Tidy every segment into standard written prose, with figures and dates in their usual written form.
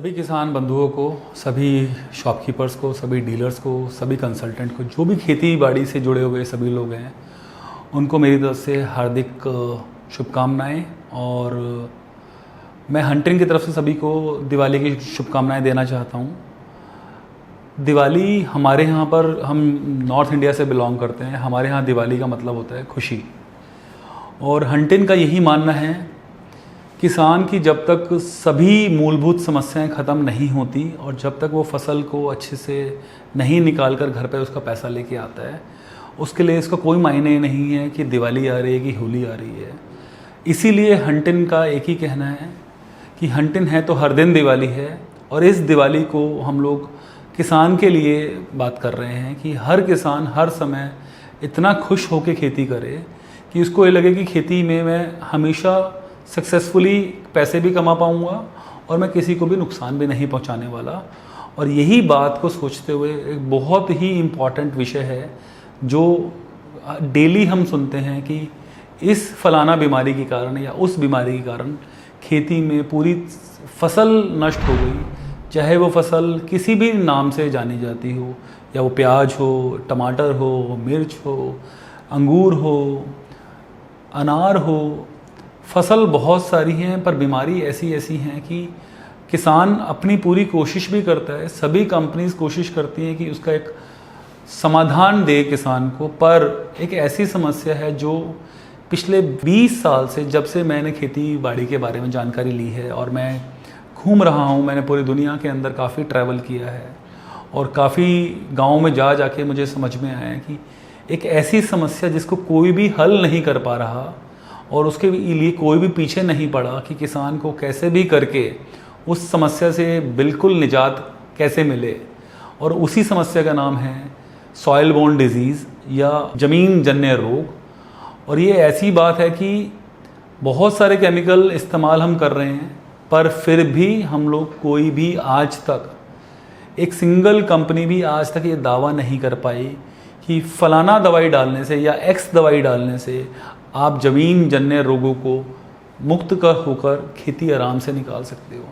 सभी किसान बंधुओं को, सभी शॉपकीपर्स को, सभी डीलर्स को, सभी कंसल्टेंट को, जो भी खेती बाड़ी से जुड़े हुए सभी लोग हैं, उनको मेरी तरफ से हार्दिक शुभकामनाएं। और मैं हंटिंग की तरफ से सभी को दिवाली की शुभकामनाएं देना चाहता हूं। दिवाली हमारे यहाँ पर, हम नॉर्थ इंडिया से बिलोंग करते हैं, हमारे यहाँ दिवाली का मतलब होता है खुशी। और हंटिंग का यही मानना है, किसान की जब तक सभी मूलभूत समस्याएं ख़त्म नहीं होती और जब तक वो फसल को अच्छे से नहीं निकाल कर घर पे उसका पैसा लेके आता है, उसके लिए इसका कोई मायने नहीं है कि दिवाली आ रही है कि होली आ रही है। इसीलिए हंटिंग का एक ही कहना है कि हंटिंग है तो हर दिन दिवाली है। और इस दिवाली को हम लोग किसान के लिए बात कर रहे हैं कि हर किसान हर समय इतना खुश होकर खेती करे कि उसको ये लगे कि खेती में मैं हमेशा सक्सेसफुली पैसे भी कमा पाऊँगा और मैं किसी को भी नुकसान भी नहीं पहुँचाने वाला। और यही बात को सोचते हुए एक बहुत ही इम्पॉर्टेंट विषय है जो डेली हम सुनते हैं कि इस फलाना बीमारी के कारण या उस बीमारी के कारण खेती में पूरी फसल नष्ट हो गई। चाहे वो फसल किसी भी नाम से जानी जाती हो, या वो प्याज हो, टमाटर हो, मिर्च हो, अंगूर हो, अनार हो, फसल बहुत सारी हैं, पर बीमारी ऐसी ऐसी हैं कि किसान अपनी पूरी कोशिश भी करता है, सभी कंपनीज कोशिश करती हैं कि उसका एक समाधान दे किसान को। पर एक ऐसी समस्या है जो पिछले 20 साल से, जब से मैंने खेती बाड़ी के बारे में जानकारी ली है और मैं घूम रहा हूँ, मैंने पूरी दुनिया के अंदर काफ़ी ट्रैवल किया है और काफ़ी गाँव में जा जाके मुझे समझ में आया कि एक ऐसी समस्या जिसको कोई भी हल नहीं कर पा रहा और उसके लिए कोई भी पीछे नहीं पड़ा कि किसान को कैसे भी करके उस समस्या से बिल्कुल निजात कैसे मिले। और उसी समस्या का नाम है सॉइल बोर्न डिजीज़ या ज़मीन जन्य रोग। और ये ऐसी बात है कि बहुत सारे केमिकल इस्तेमाल हम कर रहे हैं, पर फिर भी हम लोग कोई भी आज तक, एक सिंगल कंपनी भी आज तक ये दावा नहीं कर पाई कि फलाना दवाई डालने से या एक्स दवाई डालने से आप ज़मीन जन्य रोगों को मुक्त होकर खेती आराम से निकाल सकते हो।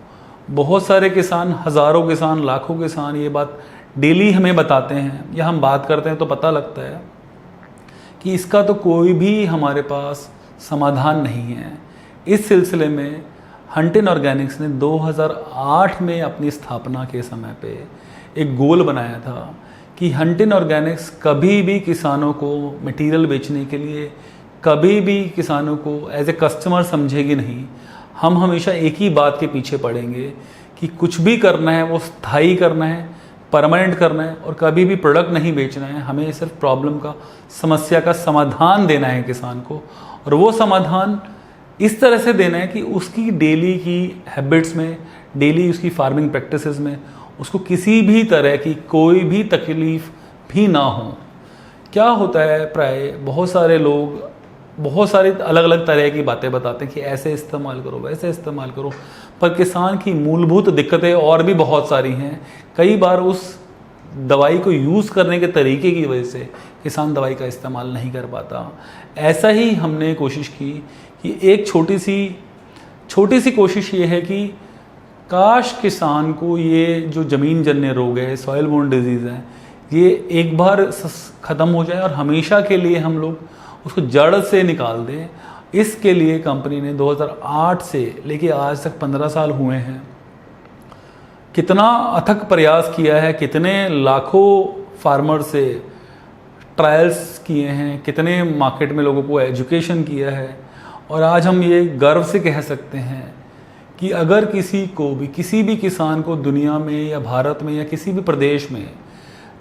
बहुत सारे किसान, हज़ारों किसान, लाखों किसान ये बात डेली हमें बताते हैं या हम बात करते हैं तो पता लगता है कि इसका तो कोई भी हमारे पास समाधान नहीं है। इस सिलसिले में हंटिंग ऑर्गेनिक्स ने 2008 में अपनी स्थापना के समय पे एक गोल बनाया था कि हंटिंग ऑर्गेनिक्स कभी भी किसानों को मटेरियल बेचने के लिए, कभी भी किसानों को एज ए कस्टमर समझेगी नहीं। हम हमेशा एक ही बात के पीछे पड़ेंगे कि कुछ भी करना है वो स्थायी करना है, परमानेंट करना है और कभी भी प्रोडक्ट नहीं बेचना है। हमें सिर्फ प्रॉब्लम का, समस्या का समाधान देना है किसान को, और वो समाधान इस तरह से देना है कि उसकी डेली की हैबिट्स में, डेली उसकी फार्मिंग प्रैक्टिसेस में उसको किसी भी तरह की कोई भी तकलीफ़ भी ना हो। क्या होता है, प्राय बहुत सारे लोग बहुत सारी अलग अलग तरह की बातें बताते हैं कि ऐसे इस्तेमाल करो, वैसे इस्तेमाल करो, पर किसान की मूलभूत दिक्कतें और भी बहुत सारी हैं। कई बार उस दवाई को यूज़ करने के तरीके की वजह से किसान दवाई का इस्तेमाल नहीं कर पाता। ऐसा ही हमने कोशिश की कि एक छोटी सी कोशिश ये है कि काश किसान को ये जो ज़मीन जन्य रोग है, सॉइल बोर्न डिजीज़ है, ये एक बार ख़त्म हो जाए और हमेशा के लिए हम लोग उसको जड़ से निकाल दें। इसके लिए कंपनी ने 2008 से लेके आज तक 15 साल हुए हैं, कितना अथक प्रयास किया है, कितने लाखों फार्मर से ट्रायल्स किए हैं, कितने मार्केट में लोगों को एजुकेशन किया है। और आज हम ये गर्व से कह सकते हैं कि अगर किसी को भी, किसी भी किसान को दुनिया में या भारत में या किसी भी प्रदेश में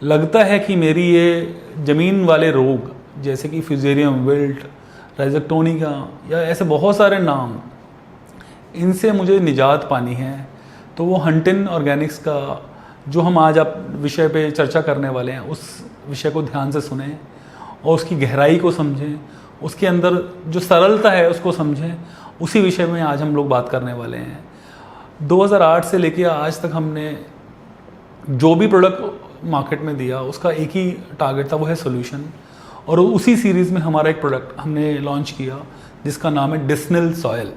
लगता है कि मेरी ये ज़मीन वाले रोग जैसे कि फ्यूजेरियम विल्ट, राइजोक्टोनिका या ऐसे बहुत सारे नाम, इनसे मुझे निजात पानी है, तो वो हंटिंग ऑर्गेनिक्स का जो हम आज आप विषय पे चर्चा करने वाले हैं, उस विषय को ध्यान से सुनें और उसकी गहराई को समझें, उसके अंदर जो सरलता है उसको समझें। उसी विषय में आज हम लोग बात करने वाले हैं। 2008 से लेके आज तक हमने जो भी प्रोडक्ट मार्केट में दिया उसका एक ही टारगेट था, वो है सोल्यूशन। और उसी सीरीज़ में हमारा एक प्रोडक्ट हमने लॉन्च किया जिसका नाम है डिस्निल सॉयल।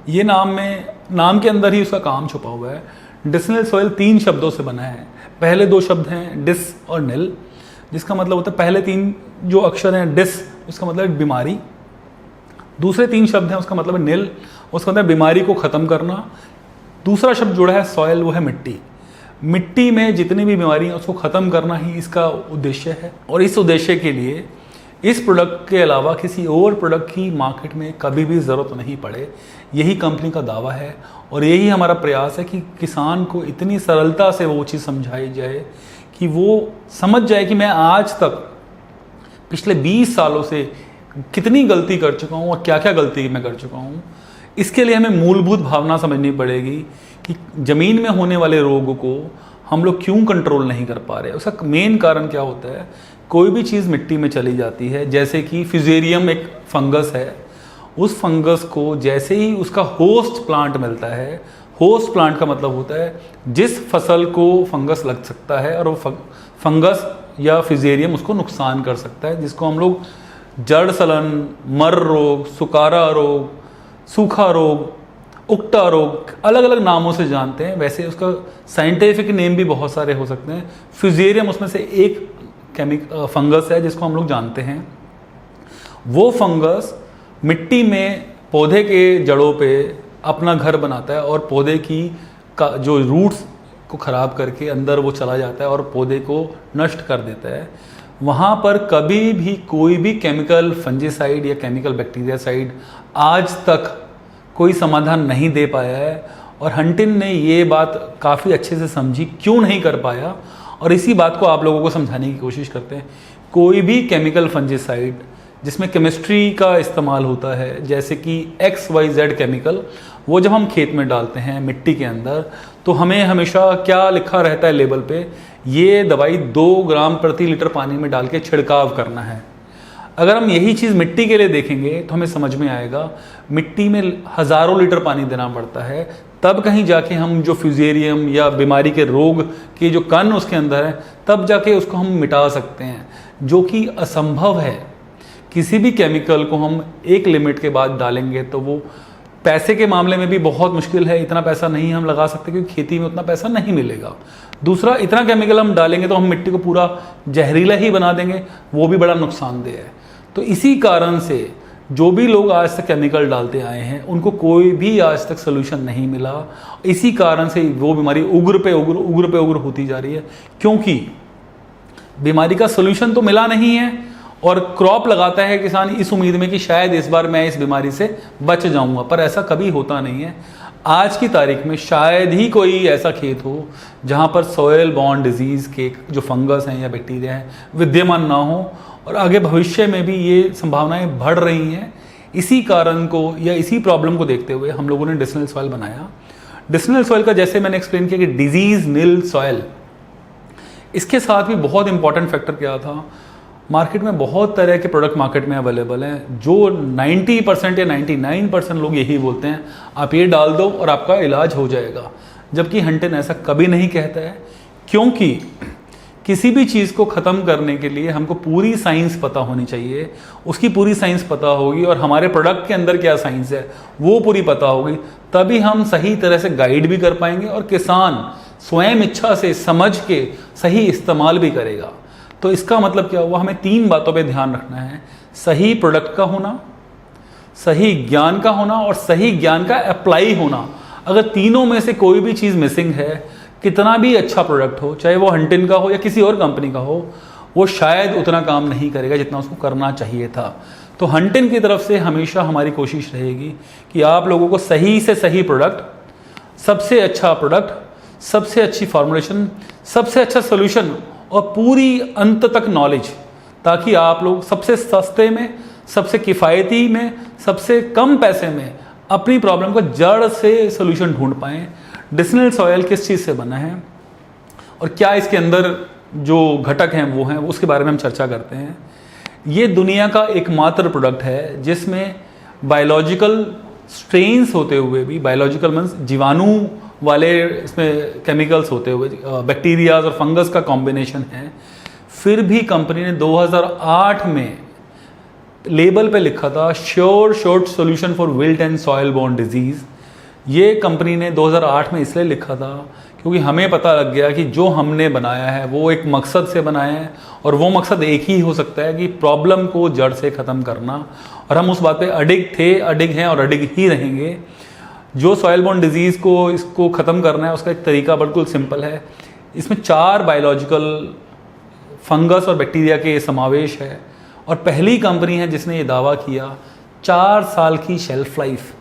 ये नाम के अंदर ही उसका काम छुपा हुआ है। डिसनल सॉइल 3 शब्दों से बना है। पहले 2 शब्द हैं डिस और निल, जिसका मतलब होता है पहले 3 जो अक्षर हैं डिस, उसका मतलब है बीमारी। दूसरे 3 शब्द हैं, उसका मतलब है निल, उसका मतलब बीमारी को ख़त्म करना। दूसरा शब्द जुड़ा है सॉइल, वो है मिट्टी। मिट्टी में जितनी भी बीमारी है उसको ख़त्म करना ही इसका उद्देश्य है। और इस उद्देश्य के लिए इस प्रोडक्ट के अलावा किसी और प्रोडक्ट की मार्केट में कभी भी ज़रूरत नहीं पड़े, यही कंपनी का दावा है। और यही हमारा प्रयास है कि किसान को इतनी सरलता से वो चीज़ समझाई जाए कि वो समझ जाए कि मैं आज तक पिछले 20 सालों से कितनी गलती कर चुका हूँ और क्या क्या गलती मैं कर चुका हूँ। इसके लिए हमें मूलभूत भावना समझनी पड़ेगी कि ज़मीन में होने वाले रोग को हम लोग क्यों कंट्रोल नहीं कर पा रहे। उसका मेन कारण क्या होता है, कोई भी चीज़ मिट्टी में चली जाती है, जैसे कि फ्यूजेरियम एक फंगस है, उस फंगस को जैसे ही उसका होस्ट प्लांट मिलता है, होस्ट प्लांट का मतलब होता है जिस फसल को फंगस लग सकता है और वो फंगस या फ्यूजेरियम उसको नुकसान कर सकता है, जिसको हम लोग जड़ सलन, मर रोग, सुकारा रोग, सूखा रोग, उकटा रोग, अलग अलग नामों से जानते हैं। वैसे उसका साइंटिफिक नेम भी बहुत सारे हो सकते हैं। फ्यूजेरियम उसमें से एक फंगस है जिसको हम लोग जानते हैं। वो फंगस मिट्टी में पौधे के जड़ों पे अपना घर बनाता है और पौधे की जो रूट्स को ख़राब करके अंदर वो चला जाता है और पौधे को नष्ट कर देता है। वहाँ पर कभी भी कोई भी केमिकल फंजीसाइड या केमिकल बैक्टीरियासाइड आज तक कोई समाधान नहीं दे पाया है। और हंटिन ने ये बात काफ़ी अच्छे से समझी, क्यों नहीं कर पाया, और इसी बात को आप लोगों को समझाने की कोशिश करते हैं। कोई भी केमिकल फंजीसाइड जिसमें केमिस्ट्री का इस्तेमाल होता है, जैसे कि XYZ केमिकल, वो जब हम खेत में डालते हैं मिट्टी के अंदर, तो हमें हमेशा क्या लिखा रहता है लेबल पे, ये दवाई 2 ग्राम प्रति लीटर पानी में डाल के छिड़काव करना है। अगर हम यही चीज़ मिट्टी के लिए देखेंगे तो हमें समझ में आएगा मिट्टी में हज़ारों लीटर पानी देना पड़ता है, तब कहीं जाके हम जो फ्यूजेरियम या बीमारी के रोग के जो कण उसके अंदर है, तब जाके उसको हम मिटा सकते हैं, जो कि असंभव है। किसी भी केमिकल को हम एक लिमिट के बाद डालेंगे तो वो पैसे के मामले में भी बहुत मुश्किल है, इतना पैसा नहीं हम लगा सकते क्योंकि खेती में उतना पैसा नहीं मिलेगा। दूसरा, इतना केमिकल हम डालेंगे तो हम मिट्टी को पूरा जहरीला ही बना देंगे, वो भी बड़ा नुकसानदेह है। तो इसी कारण से जो भी लोग आज तक केमिकल डालते आए हैं उनको कोई भी आज तक सोल्यूशन नहीं मिला। इसी कारण से वो बीमारी उग्र पे उग्र होती जा रही है, क्योंकि बीमारी का सोल्यूशन तो मिला नहीं है और क्रॉप लगाता है किसान इस उम्मीद में कि शायद इस बार मैं इस बीमारी से बच जाऊंगा, पर ऐसा कभी होता नहीं है। आज की तारीख में शायद ही कोई ऐसा खेत हो जहां पर सॉयल बॉर्न डिजीज़ के जो फंगस हैं या बैक्टीरिया हैं विद्यमान ना हो, और आगे भविष्य में भी ये संभावनाएं बढ़ रही हैं। इसी कारण को या इसी प्रॉब्लम को देखते हुए हम लोगों ने डिसनल सॉइल बनाया। डिसनल सॉइल का जैसे मैंने एक्सप्लेन किया कि डिजीज़ निल सॉइल, इसके साथ भी बहुत इंपॉर्टेंट फैक्टर क्या था, मार्केट में बहुत तरह के प्रोडक्ट मार्केट में अवेलेबल हैं, जो 90% या 99% लोग यही बोलते हैं आप ये डाल दो और आपका इलाज हो जाएगा, जबकि हंटिन ऐसा कभी नहीं कहता है। क्योंकि किसी भी चीज़ को ख़त्म करने के लिए हमको पूरी साइंस पता होनी चाहिए, उसकी पूरी साइंस पता होगी और हमारे प्रोडक्ट के अंदर क्या साइंस है वो पूरी पता होगी, तभी हम सही तरह से गाइड भी कर पाएंगे और किसान स्वयं इच्छा से समझ के सही इस्तेमाल भी करेगा। तो इसका मतलब क्या हुआ, हमें 3 बातों पे ध्यान रखना है, सही प्रोडक्ट का होना, सही ज्ञान का होना और सही ज्ञान का अप्लाई होना। अगर तीनों में से कोई भी चीज़ मिसिंग है, कितना भी अच्छा प्रोडक्ट हो, चाहे वो हंटिन का हो या किसी और कंपनी का हो, वो शायद उतना काम नहीं करेगा जितना उसको करना चाहिए था। तो हंटिन की तरफ से हमेशा हमारी कोशिश रहेगी कि आप लोगों को सही से सही प्रोडक्ट, सबसे अच्छा प्रोडक्ट, सबसे अच्छी फॉर्मुलेशन, सबसे अच्छा सोल्यूशन और पूरी अंत तक नॉलेज, ताकि आप लोग सबसे सस्ते में, सबसे किफ़ायती में, सबसे कम पैसे में अपनी प्रॉब्लम को जड़ से सोल्यूशन ढूंढ पाएँ। डिसनल सॉयल किस चीज़ से बना है और क्या इसके अंदर जो घटक हैं वो हैं, उसके बारे में हम चर्चा करते हैं। ये दुनिया का एकमात्र प्रोडक्ट है जिसमें बायोलॉजिकल स्ट्रेन्स होते हुए भी, बायोलॉजिकल मीन्स जीवाणु वाले इसमें केमिकल्स होते हुए, बैक्टीरियाज और फंगस का कॉम्बिनेशन है, फिर भी कंपनी ने 2008 में लेबल पे लिखा था sure short solution for wilt and soil born disease. ये कंपनी ने 2008 में इसलिए लिखा था क्योंकि हमें पता लग गया कि जो हमने बनाया है वो एक मकसद से बनाया है, और वो मकसद एक ही हो सकता है कि प्रॉब्लम को जड़ से ख़त्म करना। और हम उस बात पे अडिग थे, अडिग हैं और अडिग ही रहेंगे। जो सॉइल बोर्न डिजीज़ को इसको ख़त्म करना है उसका एक तरीका बिल्कुल सिंपल है। इसमें 4 बायोलॉजिकल फंगस और बैक्टीरिया के समावेश है, और पहली कंपनी है जिसने ये दावा किया 4 साल की शेल्फ लाइफ।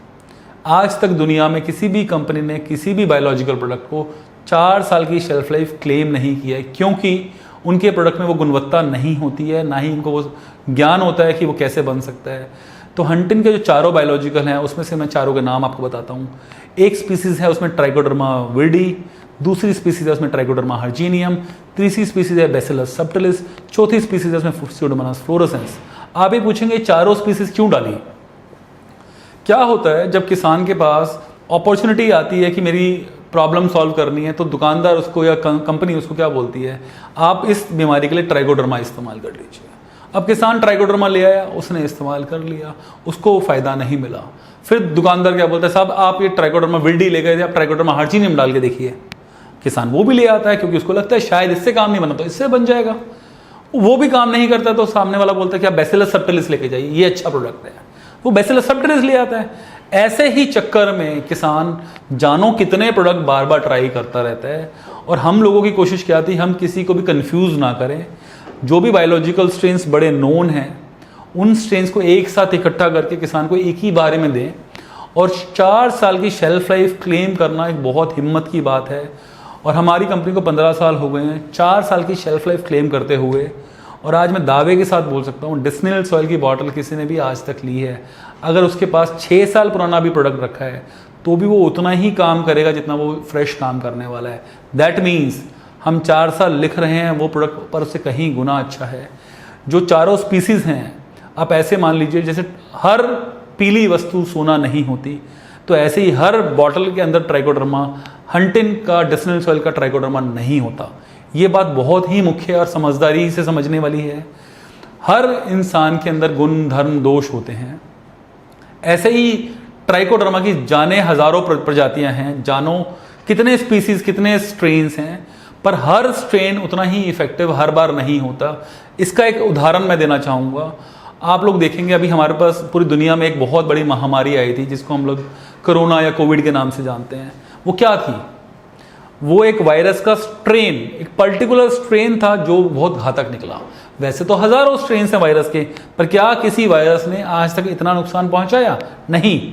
आज तक दुनिया में किसी भी कंपनी ने किसी भी बायोलॉजिकल प्रोडक्ट को 4 साल की शेल्फ लाइफ क्लेम नहीं किया है, क्योंकि उनके प्रोडक्ट में वो गुणवत्ता नहीं होती है, ना ही उनको वो ज्ञान होता है कि वो कैसे बन सकता है। तो हंटिन के जो 4 बायोलॉजिकल हैं उसमें से मैं 4 के नाम आपको बताता हूँ। एक स्पीसीज़ है उसमें ट्राइकोडर्मा विर्डी, दूसरी स्पीसीज़ है उसमें ट्राइकोडर्मा हर्जीनियम, तीसरी स्पीसीज़ है बैसिलस सबटिलिस, चौथी स्पीसीज़ है उसमें स्यूडोमोनास फ्लोरोसेंस। आप ही पूछेंगे चारों स्पीसीज़ क्यों डाली? क्या होता है जब किसान के पास अपॉर्चुनिटी आती है कि मेरी प्रॉब्लम सॉल्व करनी है, तो दुकानदार उसको या कंपनी उसको क्या बोलती है, आप इस बीमारी के लिए ट्राइकोडर्मा इस्तेमाल कर लीजिए। अब किसान ट्राइकोडर्मा ले आया, उसने इस्तेमाल कर लिया, उसको फ़ायदा नहीं मिला। फिर दुकानदार क्या बोलता है, साहब आप ये ट्राइकोडर्मा विल्डी ले गए थे, आप ट्राइकोडर्मा हर्जीनियम डाल के देखिए। किसान वो भी ले आता है क्योंकि उसको लगता है शायद इससे काम नहीं बना तो इससे बन जाएगा। वो भी काम नहीं करता तो सामने वाला बोलता है कि आप बैसिलस सबटिलिस लेके जाइए, ये अच्छा प्रोडक्ट है, वो बैसिलस सबटिलिस ले आता है। ऐसे ही चक्कर में किसान जानो कितने प्रोडक्ट बार बार ट्राई करता रहता है। और हम लोगों की कोशिश क्या थी, हम किसी को भी कंफ्यूज ना करें। जो भी बायोलॉजिकल स्ट्रेन्स बड़े नोन हैं उन स्ट्रेन्स को एक साथ इकट्ठा करके किसान को एक ही बारे में दें। और 4 साल की शेल्फ लाइफ क्लेम करना एक बहुत हिम्मत की बात है, और हमारी कंपनी को 15 साल हो गए हैं 4 साल की शेल्फ लाइफ क्लेम करते हुए। और आज मैं दावे के साथ बोल सकता हूँ डिस्निल सॉइल की बॉटल किसी ने भी आज तक ली है, अगर उसके पास 6 साल पुराना भी प्रोडक्ट रखा है तो भी वो उतना ही काम करेगा जितना वो फ्रेश काम करने वाला है। दैट मीन्स हम 4 साल लिख रहे हैं, वो प्रोडक्ट पर उससे कहीं गुना अच्छा है। जो चारों स्पीसीज़ हैं, आप ऐसे मान लीजिए जैसे हर पीली वस्तु सोना नहीं होती, तो ऐसे ही हर बॉटल के अंदर ट्राइकोडर्मा हंटिन का डिस्निल सॉइल का ट्राइकोडर्मा नहीं होता। ये बात बहुत ही मुख्य और समझदारी से समझने वाली है। हर इंसान के अंदर गुण धर्म दोष होते हैं, ऐसे ही ट्राइकोडर्मा की जाने हजारों प्रजातियां हैं, जानो कितने स्पीसीज कितने स्ट्रेन्स हैं, पर हर स्ट्रेन उतना ही इफेक्टिव हर बार नहीं होता। इसका एक उदाहरण मैं देना चाहूँगा। आप लोग देखेंगे अभी हमारे पास पूरी दुनिया में एक बहुत बड़ी महामारी आई थी जिसको हम लोग कोरोना या कोविड के नाम से जानते हैं। वो क्या थी? वो एक वायरस का स्ट्रेन, एक पर्टिकुलर स्ट्रेन था जो बहुत घातक निकला। वैसे तो हजारों स्ट्रेन हैं वायरस के, पर क्या किसी वायरस ने आज तक इतना नुकसान पहुंचाया? नहीं।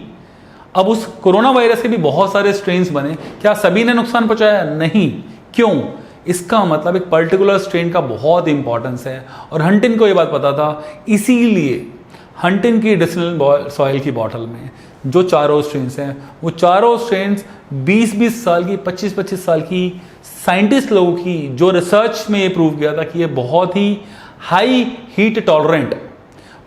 अब उस कोरोना वायरस के भी बहुत सारे स्ट्रेन्स बने, क्या सभी ने नुकसान पहुंचाया? नहीं। क्यों? इसका मतलब एक पर्टिकुलर स्ट्रेन का बहुत इंपॉर्टेंस है, और हंटिन को ये बात पता था। इसीलिए हंटिन की डिस्टिल सॉइल की बॉटल में जो चारों स्ट्रेन्स हैं, वो चारों स्ट्रेन्स 20-20 साल की 25-25 साल की साइंटिस्ट लोगों की जो रिसर्च में ये प्रूव किया था कि ये बहुत ही हाई हीट टॉलरेंट,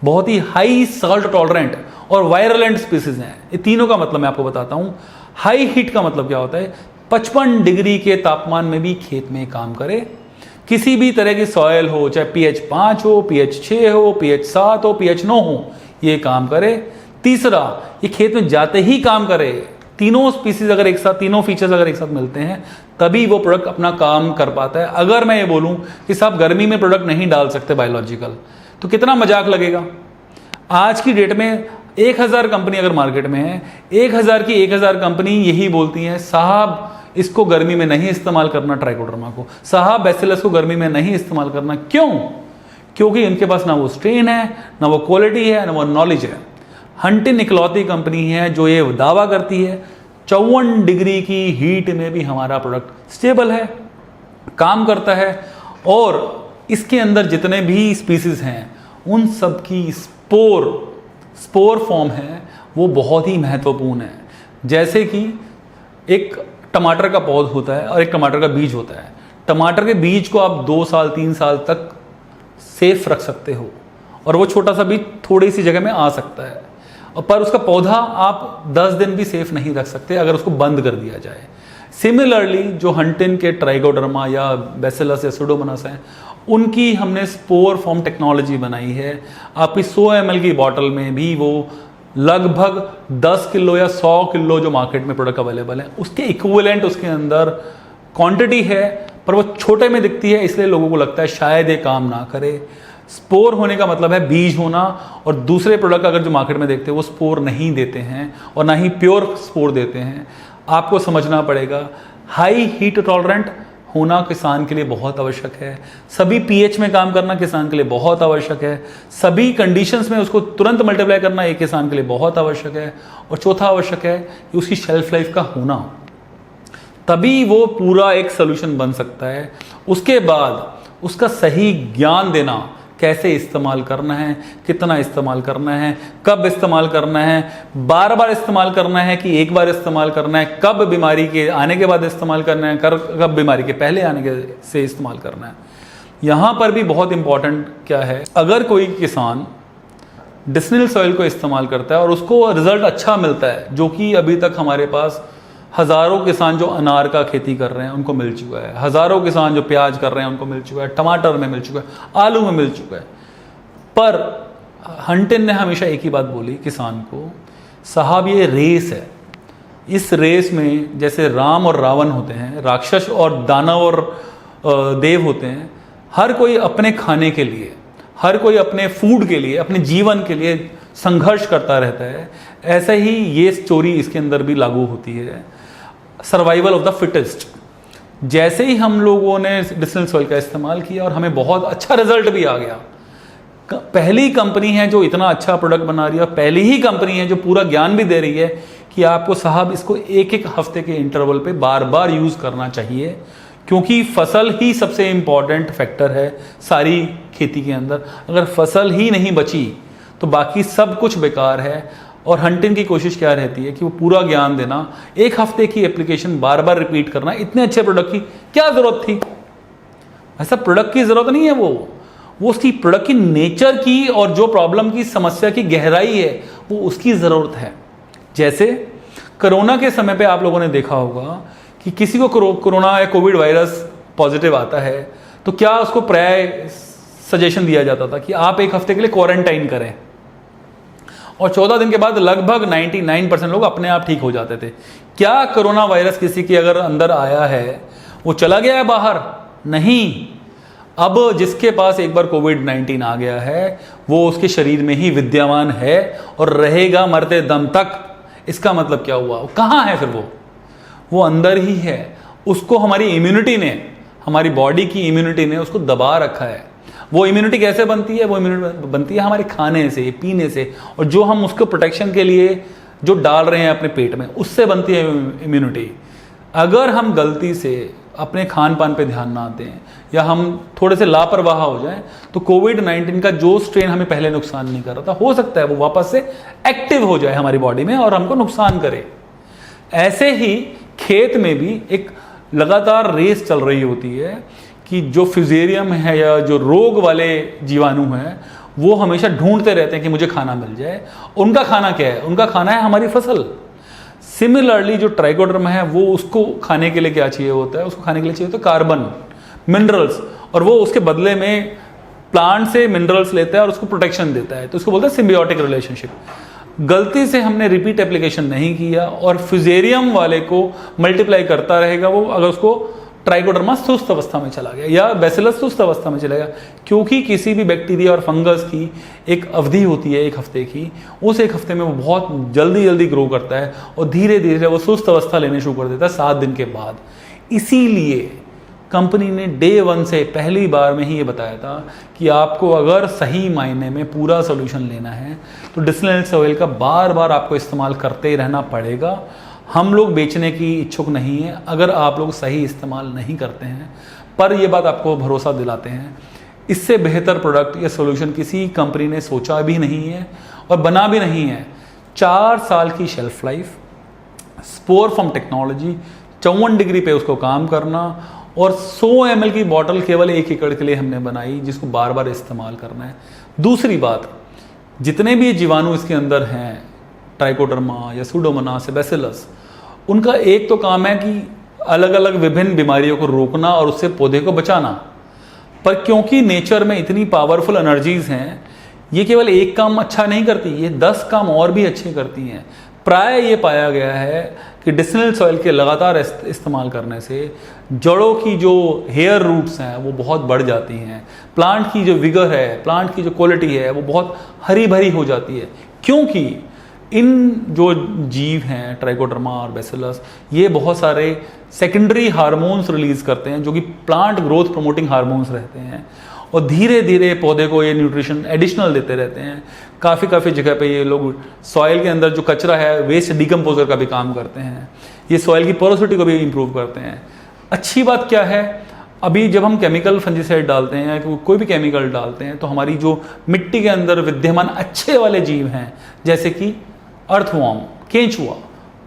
बहुत ही हाई सॉल्ट टॉलरेंट और वायरलेंट स्पीसीज हैं। ये तीनों का मतलब मैं आपको बताता हूँ। हाई हीट का मतलब क्या होता है? 55 डिग्री के तापमान में भी खेत में काम करे, किसी भी तरह की सॉयल हो, चाहे pH 5 हो, pH 6 हो, pH 7 हो, pH 9 हो, ये काम करे। तीसरा, ये खेत में जाते ही काम करे। तीनों स्पीसीज अगर एक साथ, तीनों फीचर्स अगर एक साथ मिलते हैं तभी वो प्रोडक्ट अपना काम कर पाता है। अगर मैं ये बोलूं कि साहब गर्मी में प्रोडक्ट नहीं डाल सकते बायोलॉजिकल, तो कितना मजाक लगेगा। आज की डेट में 1000 कंपनी अगर मार्केट में है, 1000 की 1000 कंपनी यही बोलती हैं साहब इसको गर्मी में नहीं इस्तेमाल करना, ट्राइकोडर्मा को, साहब बैसिलस को गर्मी में नहीं इस्तेमाल करना। क्यों? क्योंकि इनके पास ना वो स्ट्रेन है, ना वो क्वालिटी है, ना वो नॉलेज है। हंटिन इकलौती कंपनी है जो ये दावा करती है 54 डिग्री की हीट में भी हमारा प्रोडक्ट स्टेबल है, काम करता है, और इसके अंदर जितने भी स्पीसीज हैं उन सब की स्पोर फॉर्म है वो बहुत ही महत्वपूर्ण है। जैसे कि एक टमाटर का पौध होता है और एक टमाटर का बीज होता है। टमाटर के बीज को आप 2 साल 3 साल तक सेफ रख सकते हो, और वो छोटा सा बीज थोड़ी सी जगह में आ सकता है, पर उसका पौधा आप 10 दिन भी सेफ नहीं रख सकते अगर उसको बंद कर दिया जाए। सिमिलरली जो हंटिन के ट्राइकोडर्मा या बैसिलस या स्यूडोमोनास हैं, उनकी हमने स्पोर फॉर्म टेक्नोलॉजी बनाई है। आपकी 100 ml की बॉटल में भी वो लगभग 10 किलो या 100 किलो जो मार्केट में प्रोडक्ट अवेलेबल है उसके इक्विवेलेंट उसके अंदर क्वांटिटी है, पर वो छोटे में दिखती है, इसलिए लोगों को लगता है शायद ये काम ना करे। स्पोर होने का मतलब है बीज होना, और दूसरे प्रोडक्ट अगर जो मार्केट में देखते हैं वो स्पोर नहीं देते हैं और ना ही प्योर स्पोर देते हैं। आपको समझना पड़ेगा हाई हीट टॉलरेंट होना किसान के लिए बहुत आवश्यक है, सभी पीएच में काम करना किसान के लिए बहुत आवश्यक है, सभी कंडीशंस में उसको तुरंत मल्टीप्लाई करना एक किसान के लिए बहुत आवश्यक है, और चौथा आवश्यक है कि उसकी शेल्फ लाइफ का होना, तभी वो पूरा एक सोल्यूशन बन सकता है। उसके बाद उसका सही ज्ञान देना, कैसे इस्तेमाल करना है, कितना इस्तेमाल करना है, कब इस्तेमाल करना है, बार बार इस्तेमाल करना है कि एक बार इस्तेमाल करना है, कब बीमारी के आने के बाद इस्तेमाल करना है, कब बीमारी के पहले आने के से इस्तेमाल करना है। यहाँ पर भी बहुत इंपॉर्टेंट क्या है, अगर कोई किसान डिस्टिल सॉइल को इस्तेमाल करता है और उसको रिजल्ट अच्छा मिलता है, जो कि अभी तक हमारे पास हज़ारों किसान जो अनार का खेती कर रहे हैं उनको मिल चुका है, हज़ारों किसान जो प्याज कर रहे हैं उनको मिल चुका है, टमाटर में मिल चुका है, आलू में मिल चुका है। पर हंटिन ने हमेशा एक ही बात बोली किसान को, साहब ये रेस है, इस रेस में जैसे राम और रावण होते हैं, राक्षस और दानव और देव होते हैं, हर कोई अपने खाने के लिए, हर कोई अपने फूड के लिए, अपने जीवन के लिए संघर्ष करता रहता है। ऐसे ही ये स्टोरी इसके अंदर भी लागू होती है, सर्वाइवल ऑफ द फिटेस्ट। जैसे ही हम लोगों ने डिस्टिल सॉइल का इस्तेमाल किया और हमें बहुत अच्छा रिजल्ट भी आ गया, पहली कंपनी है जो इतना अच्छा प्रोडक्ट बना रही है, पहली ही कंपनी है जो पूरा ज्ञान भी दे रही है कि आपको साहब इसको एक एक हफ्ते के इंटरवल पे बार बार यूज़ करना चाहिए, क्योंकि फसल ही सबसे इम्पॉर्टेंट फैक्टर है सारी खेती के अंदर। अगर फसल ही नहीं बची तो बाकी सब कुछ बेकार है। और हंटिन की कोशिश क्या रहती है कि वो पूरा ज्ञान देना, एक हफ्ते की एप्लीकेशन बार बार रिपीट करना। इतने अच्छे प्रोडक्ट की क्या ज़रूरत थी? ऐसा प्रोडक्ट की ज़रूरत नहीं है, वो उसकी प्रोडक्ट की नेचर की और जो प्रॉब्लम की समस्या की गहराई है वो उसकी ज़रूरत है। जैसे कोरोना के समय पे आप लोगों ने देखा होगा कि किसी को कोरोना या कोविड वायरस पॉजिटिव आता है तो क्या उसको प्राय सजेशन दिया जाता था कि आप एक हफ्ते के लिए क्वारंटाइन करें, और 14 दिन के बाद लगभग 99% लोग अपने आप ठीक हो जाते थे। क्या कोरोना वायरस किसी के अगर अंदर आया है वो चला गया है बाहर? नहीं। अब जिसके पास एक बार कोविड-19 आ गया है वो उसके शरीर में ही विद्यमान है और रहेगा मरते दम तक। इसका मतलब क्या हुआ? कहाँ है फिर वो अंदर ही है। उसको हमारी इम्यूनिटी ने, हमारी बॉडी की इम्यूनिटी ने उसको दबा रखा है। वो इम्यूनिटी कैसे बनती है? वो इम्यूनिटी बनती है हमारे खाने से, पीने से, और जो हम उसको प्रोटेक्शन के लिए जो डाल रहे हैं अपने पेट में, उससे बनती है इम्यूनिटी। अगर हम गलती से अपने खान पान पे ध्यान ना दें या हम थोड़े से लापरवाह हो जाएं तो कोविड-19 का जो स्ट्रेन हमें पहले नुकसान नहीं कर रहा था, हो सकता है वो वापस से एक्टिव हो जाए हमारी बॉडी में और हमको नुकसान करे। ऐसे ही खेत में भी एक लगातार रेस चल रही होती है कि जो फ्यूजेरियम है या जो रोग वाले जीवाणु हैं वो हमेशा ढूंढते रहते हैं कि मुझे खाना मिल जाए। उनका खाना क्या है? उनका खाना है हमारी फसल। सिमिलरली जो ट्राइकोडर्मा है वो उसको खाने के लिए क्या चाहिए होता है? उसको खाने के लिए चाहिए होता है कार्बन, मिनरल्स, और वो उसके बदले में प्लांट से मिनरल्स लेता है और उसको प्रोटेक्शन देता है, तो उसको बोलते हैं सिम्बियोटिक रिलेशनशिप। गलती से हमने रिपीट एप्लीकेशन नहीं किया और फ्यूजेरियम वाले को मल्टीप्लाई करता रहेगा वो, अगर उसको ट्राइकोडर्मा सुस्त अवस्था में चला गया या बैसिलस सुस्त अवस्था में चला गया, क्योंकि किसी भी बैक्टीरिया और फंगस की एक अवधि होती है एक हफ्ते की, उस एक हफ्ते में वो बहुत जल्दी ग्रो करता है और धीरे धीरे वो सुस्त अवस्था लेने शुरू कर देता है 7 दिन के बाद। इसीलिए कंपनी ने डे 1 से पहली बार में ही ये बताया था कि आपको अगर सही मायने में पूरा सोल्यूशन लेना है तो डिस्टिल सॉइल का बार बार आपको इस्तेमाल करते ही रहना पड़ेगा। हम लोग बेचने की इच्छुक नहीं है अगर आप लोग सही इस्तेमाल नहीं करते हैं, पर यह बात आपको भरोसा दिलाते हैं इससे बेहतर प्रोडक्ट या सोल्यूशन किसी कंपनी ने सोचा भी नहीं है और बना भी नहीं है। 4 साल की shelf life, spore form technology, 54 degree पे उसको काम करना, और 100 ml की बॉटल केवल 1 एकड़ के लिए हमने बनाई जिसको बार बार इस्तेमाल करना है। दूसरी बात, जितने भी जीवाणु इसके अंदर हैं, ट्राइकोडर्मा या सूडोमोनास या बैसिलस, उनका एक तो काम है कि अलग अलग विभिन्न बीमारियों को रोकना और उससे पौधे को बचाना। पर क्योंकि नेचर में इतनी पावरफुल एनर्जीज हैं ये केवल एक काम अच्छा नहीं करती, ये 10 काम और भी अच्छे करती हैं। प्राय ये पाया गया है कि डिस्टिल्ड सॉइल के लगातार इस्तेमाल करने से जड़ों की जो हेयर रूट्स हैं वो बहुत बढ़ जाती हैं, प्लांट की जो विगर है, प्लांट की जो क्वालिटी है वो बहुत हरी भरी हो जाती है, क्योंकि इन जो जीव हैं ट्राइकोडर्मा और बैसिलस, ये बहुत सारे सेकेंडरी हार्मोन्स रिलीज करते हैं जो कि प्लांट ग्रोथ प्रमोटिंग हार्मोन्स रहते हैं, और धीरे धीरे पौधे को ये न्यूट्रिशन एडिशनल देते रहते हैं। काफ़ी जगह पे ये लोग सॉइल के अंदर जो कचरा है वेस्ट डिकम्पोजर का भी काम करते हैं, ये सॉइल की पोरोसिटी को भी इम्प्रूव करते हैं। अच्छी बात क्या है, अभी जब हम केमिकल फंजीसाइड डालते हैं या कोई भी केमिकल डालते हैं तो हमारी जो मिट्टी के अंदर विद्यमान अच्छे वाले जीव हैं जैसे कि अर्थवॉर्म, केंचुआ,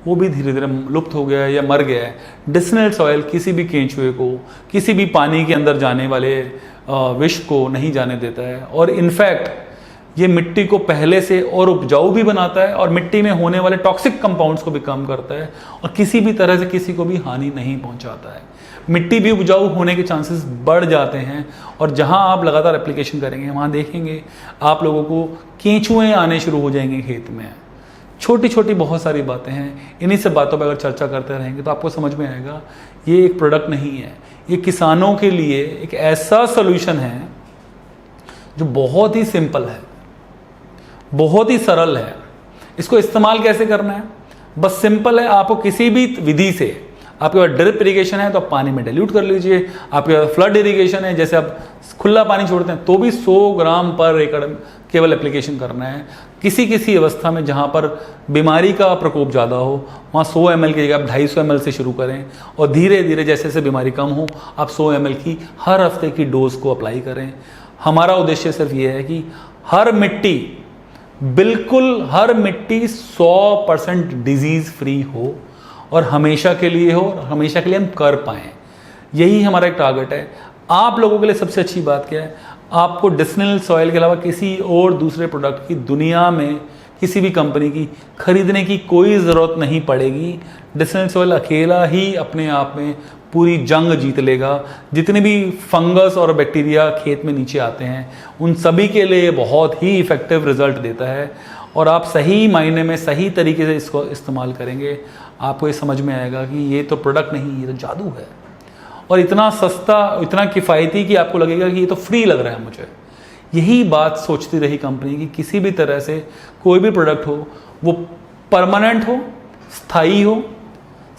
वो भी धीरे धीरे लुप्त हो गया है या मर गया है। डिस्टिल्ड सॉइल किसी भी केंचुए को, किसी भी पानी के अंदर जाने वाले विष को नहीं जाने देता है, और इनफैक्ट ये मिट्टी को पहले से और उपजाऊ भी बनाता है और मिट्टी में होने वाले टॉक्सिक कंपाउंड्स को भी कम करता है, और किसी भी तरह से किसी को भी हानि नहीं पहुंचाता है। मिट्टी भी उपजाऊ होने के चांसेस बढ़ जाते हैं, और जहां आप लगातार एप्लीकेशन करेंगे वहां देखेंगे आप लोगों को केंचुए आने शुरू हो जाएंगे खेत में। छोटी छोटी बहुत सारी बातें हैं, इन्हीं सब बातों पर अगर चर्चा करते रहेंगे तो आपको समझ में आएगा ये एक प्रोडक्ट नहीं है, ये किसानों के लिए एक ऐसा सोल्यूशन है जो बहुत ही सिंपल है, बहुत ही सरल है। इसको इस्तेमाल कैसे करना है, बस सिंपल है। आपको किसी भी विधि से, आपके पास ड्रिप इरिगेशन है तो आप पानी में डाइल्यूट कर लीजिए, आपके पास फ्लड इरिगेशन है जैसे आप खुला पानी छोड़ते हैं तो भी 100 ग्राम पर एकड़ केवल एप्लीकेशन करना है। किसी अवस्था में जहाँ पर बीमारी का प्रकोप ज़्यादा हो वहाँ 100 ml की जगह आप 250 ml से शुरू करें, और धीरे धीरे जैसे जैसे बीमारी कम हो आप 100 ml की हर हफ्ते की डोज को अप्लाई करें। हमारा उद्देश्य सिर्फ ये है कि हर मिट्टी, बिल्कुल हर मिट्टी 100% डिजीज़ फ्री हो और हमेशा के लिए हो, और हमेशा के लिए हम कर पाएँ, यही हमारा एक टारगेट है। आप लोगों के लिए सबसे अच्छी बात क्या है, आपको डिस्टिल्ड सॉइल के अलावा किसी और दूसरे प्रोडक्ट की दुनिया में किसी भी कंपनी की खरीदने की कोई ज़रूरत नहीं पड़ेगी। डिस्टिल्ड सॉइल अकेला ही अपने आप में पूरी जंग जीत लेगा। जितने भी फंगस और बैक्टीरिया खेत में नीचे आते हैं उन सभी के लिए बहुत ही इफ़ेक्टिव रिजल्ट देता है, और आप सही मायने में सही तरीके से इसको इस्तेमाल करेंगे आपको ये समझ में आएगा कि ये तो प्रोडक्ट नहीं, ये तो जादू है, और इतना सस्ता, इतना किफ़ायती कि आपको लगेगा कि ये तो फ्री लग रहा है मुझे। यही बात सोचती रही कंपनी कि किसी भी तरह से कोई भी प्रोडक्ट हो वो परमानेंट हो, स्थायी हो,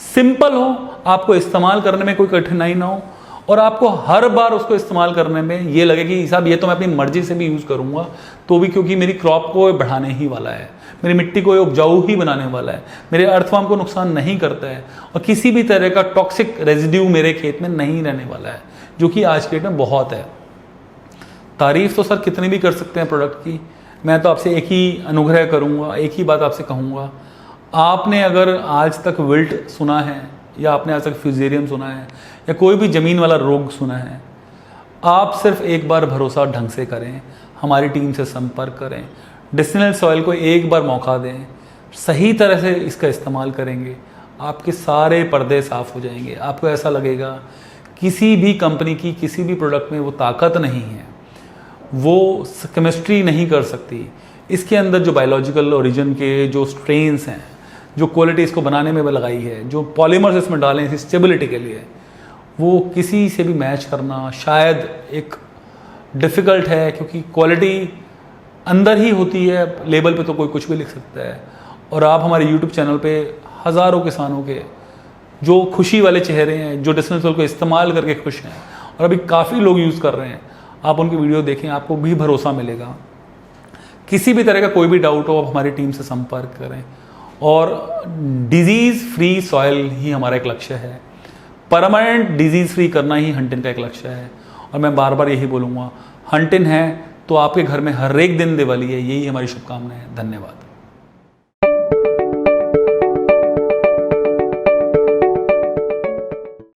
सिंपल हो, आपको इस्तेमाल करने में कोई कठिनाई ना हो, और आपको हर बार उसको इस्तेमाल करने में ये लगे कि साहब ये तो मैं अपनी मर्जी से भी यूज़ करूँगा तो भी, क्योंकि मेरी क्रॉप को बढ़ाने ही वाला है, मेरी मिट्टी को उपजाऊ ही बनाने वाला है, मेरे अर्थवर्म को नुकसान नहीं करता है, और किसी भी तरह का टॉक्सिक रेजिड्यू मेरे खेत में नहीं रहने वाला है, जो कि आज के डेट में बहुत है। तारीफ़ तो सर कितनी भी कर सकते हैं प्रोडक्ट की, मैं तो आपसे एक ही अनुग्रह करूँगा, एक ही बात आपसे कहूँगा, आपने अगर आज तक विल्ट सुना है या आपने आज तक फ्यूजेरियम सुना है या कोई भी ज़मीन वाला रोग सुना है, आप सिर्फ एक बार भरोसा ढंग से करें, हमारी टीम से संपर्क करें, डिस्टिल्ड सॉइल को एक बार मौका दें, सही तरह से इसका इस्तेमाल करेंगे, आपके सारे पर्दे साफ़ हो जाएंगे। आपको ऐसा लगेगा किसी भी कंपनी की किसी भी प्रोडक्ट में वो ताकत नहीं है, वो केमिस्ट्री नहीं कर सकती, इसके अंदर जो बायोलॉजिकल ओरिजिन के जो स्ट्रेन्स हैं, जो क्वालिटी इसको बनाने में लगाई है, जो पॉलीमर्स इसमें डाले हैं स्टेबिलिटी के लिए, वो किसी से भी मैच करना शायद एक डिफ़िकल्ट है, क्योंकि क्वालिटी अंदर ही होती है, लेबल पे तो कोई कुछ भी लिख सकता है। और आप हमारे YouTube चैनल पे हज़ारों किसानों के जो खुशी वाले चेहरे हैं, जो डिस्टिल्ड सॉइल को इस्तेमाल करके खुश हैं, और अभी काफ़ी लोग यूज़ कर रहे हैं, आप उनकी वीडियो देखें, आपको भी भरोसा मिलेगा। किसी भी तरह का कोई भी डाउट हो आप हमारी टीम से संपर्क करें, और डिजीज़ फ्री सॉइल ही हमारा एक लक्ष्य है, परमानेंट डिजीज़ फ्री करना ही हंटिन का एक लक्ष्य है। और मैं बार बार यही बोलूँगा, हंटिन है तो आपके घर में हर एक दिन दिवाली है, यही हमारी शुभकामनाएं हैं। धन्यवाद।